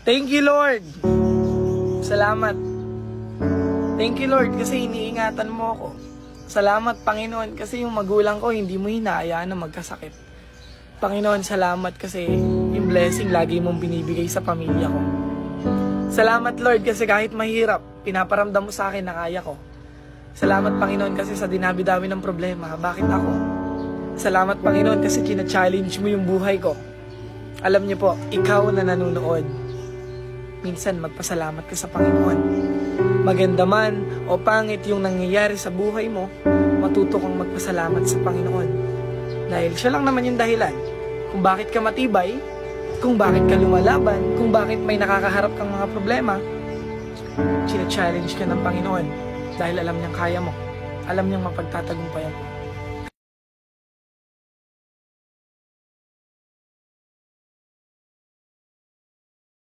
Thank you, Lord. Salamat. Thank you, Lord, kasi iniingatan mo ako. Salamat, Panginoon, kasi yung magulang ko hindi mo hinayaan na magkasakit. Panginoon, salamat kasi yung blessing lagi mong binibigay sa pamilya ko. Salamat, Lord, kasi kahit mahirap, pinaparamdam mo sa akin na kaya ko. Salamat, Panginoon, kasi sa dinabi-dami ng problema, bakit ako? Salamat, Panginoon, kasi kina-challenge mo yung buhay ko. Alam niyo po, ikaw na nanonood, minsan magpasalamat ka sa Panginoon. Maganda man o pangit yung nangyayari sa buhay mo, matuto kang magpasalamat sa Panginoon. Dahil siya lang naman yung dahilan kung bakit ka matibay, kung bakit ka lumalaban, kung bakit may nakakaharap kang mga problema. China-challenge ka ng Panginoon dahil alam niyang kaya mo. Alam niyang mapagtatagumpayan mo.